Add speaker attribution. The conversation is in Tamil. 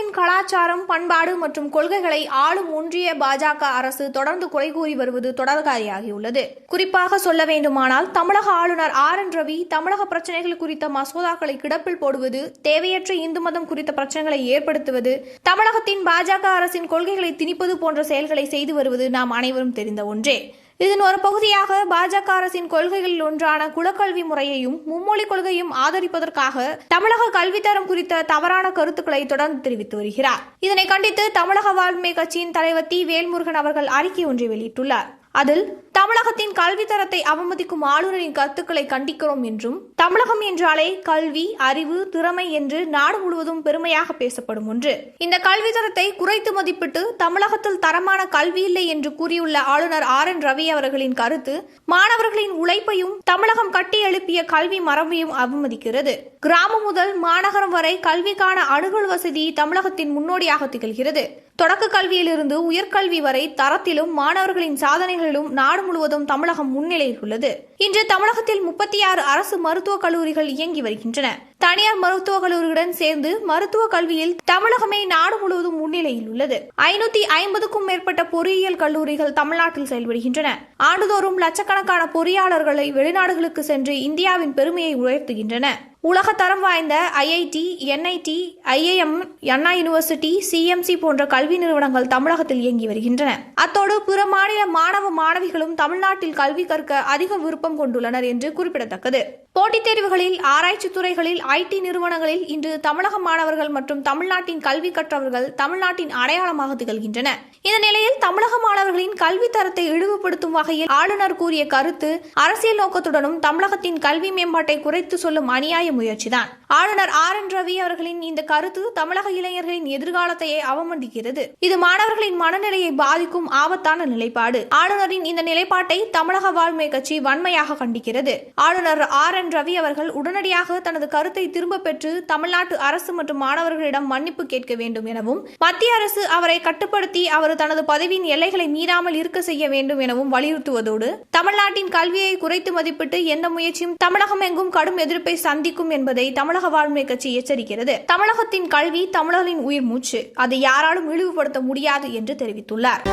Speaker 1: தமிழகத்தின் கலாச்சாரம், பண்பாடு மற்றும் கொள்கைகளை ஆளும் ஒன்றிய பாஜக அரசு தொடர்ந்து குறை கூறி வருவது தொடர்காரியாகியுள்ளது. குறிப்பாக சொல்ல வேண்டுமானால், தமிழக ஆளுநர் RN ரவி தமிழக பிரச்சினைகள் குறித்த மசோதாக்களை கிடப்பில் போடுவது, தேவையற்ற இந்து மதம் குறித்த பிரச்சனைகளை ஏற்படுத்துவது, தமிழகத்தின் பாஜக அரசின் கொள்கைகளை திணிப்பது போன்ற செயல்களை செய்து வருவது நாம் அனைவரும் தெரிந்த ஒன்றே. இதன் ஒரு பகுதியாக பாஜக அரசின் கொள்கைகளில் ஒன்றான குலக்கல்வி முறையையும் மும்மொழி கொள்கையும் ஆதரிப்பதற்காக தமிழக கல்வித்தரம் குறித்த தவறான கருத்துக்களை தொடர்ந்து தெரிவித்து வருகிறார். இதனை கண்டித்து தமிழக வாழ்மை கட்சியின் தலைவர் தி. வேல்முருகன் அவர்கள் அறிக்கை ஒன்றை வெளியிட்டுள்ளார். அதில் தமிழகத்தின் கல்வி தரத்தை அவமதிக்கும் ஆளுநரின் கருத்துக்களை கண்டிக்கிறோம் என்றும், தமிழகம் என்றாலே கல்வி, அறிவு, திறமை என்று நாடு முழுவதும் பெருமையாக பேசப்படும் ஒன்று. இந்த கல்வி தரத்தை குறைத்து மதிப்பிட்டு தமிழகத்தில் தரமான கல்வி இல்லை என்று கூறியுள்ள ஆளுநர் RN ரவி அவர்களின் கருத்து மாணவர்களின் உழைப்பையும் தமிழகம் கட்டி எழுப்பிய கல்வி மரபையும் அவமதிக்கிறது. கிராமம் முதல் மாநகரம் வரை கல்விக்கான அணுகல் வசதி தமிழகத்தின் முன்னோடியாக திகழ்கிறது. தொடக்க கல்வியிலிருந்து உயர்கல்வி வரை தரத்திலும் மாணவர்களின் சாதனைகளிலும் நாடு முழுவதும் தமிழகம் முன்னிலையில் உள்ளது. இன்று தமிழகத்தில் 36 அரசு மருத்துவக் கல்லூரிகள் இயங்கி வருகின்றன. தனியார் மருத்துவக் கல்லூரியுடன் சேர்ந்து மருத்துவ கல்வியில் தமிழகமே நாடு முழுவதும் முன்னிலையில் உள்ளது. 550க்கும் மேற்பட்ட பொறியியல் கல்லூரிகள் தமிழ்நாட்டில் செயல்படுகின்றன. ஆண்டுதோறும் லட்சக்கணக்கான பொறியாளர்களை வெளிநாடுகளுக்கு சென்று இந்தியாவின் பெருமையை உயர்த்துகின்றன. உலக தரம் வாய்ந்த IIT, NIT, IIM, அண்ணா யூனிவர்சிட்டி, CMC போன்ற கல்வி நிறுவனங்கள் தமிழகத்தில் இயங்கி வருகின்றன. அத்தோடு பிற மாநில மாணவ மாணவிகளும் தமிழ்நாட்டில் கல்வி கற்க அதிக விருப்பம் கொண்டுள்ளனர் என்று குறிப்பிடத்தக்கது. போட்டித் தேர்வுகளில், ஆராய்ச்சி துறைகளில், IT நிறுவனங்களில் இன்று தமிழக மாணவர்கள் மற்றும் தமிழ்நாட்டின் கல்வி கற்றவர்கள் தமிழ்நாட்டின் அடையாளமாக திகழ்கின்றனர். இந்த நிலையில் தமிழக மாணவர்களின் கல்வி தரத்தை இழிவுபடுத்தும் வகையில் ஆளுநர் கூறிய கருத்து அரசியல் நோக்கத்துடனும் தமிழகத்தின் கல்வி மேம்பாட்டை குறைத்து சொல்லும் அநியாய முயற்சிதான். ஆளுநர் RN ரவி அவர்களின் இந்த கருத்து தமிழக இளைஞர்களின் எதிர்காலத்தையே அவமதிக்கிறது. இது மாணவர்களின் மனநிலையை பாதிக்கும் ஆபத்தான நிலைப்பாடு. ஆளுநரின் இந்த நிலைப்பாட்டை தமிழக வாழ்மை கட்சி வன்மையாக கண்டிக்கிறது. ஆளுநர் RN ரவி அவர்கள் உடனடியாக தனது கருத்தை திரும்ப பெற்று தமிழ்நாட்டு அரசு மற்றும் மாணவர்களிடம் மன்னிப்பு கேட்க வேண்டும் எனவும், மத்திய அரசு அவரை கட்டுப்படுத்தி அவர் தனது பதவியின் எல்லைகளை மீறாமல் இருக்க செய்ய வேண்டும் எனவும் வலியுறுத்துவதோடு, தமிழ்நாட்டின் கல்வியை குறைத்து மதிப்பிட்டு எந்த முயற்சியும் தமிழகம் எங்கும் கடும் எதிர்ப்பை சந்திக்கும் என்பதை தமிழக வாழ்மை கட்சி எச்சரிக்கிறது. தமிழகத்தின் கல்வி தமிழர்களின் உயிர் மூச்சு. அதை யாராலும் இழிவுபடுத்த முடியாது என்று தெரிவித்துள்ளார்.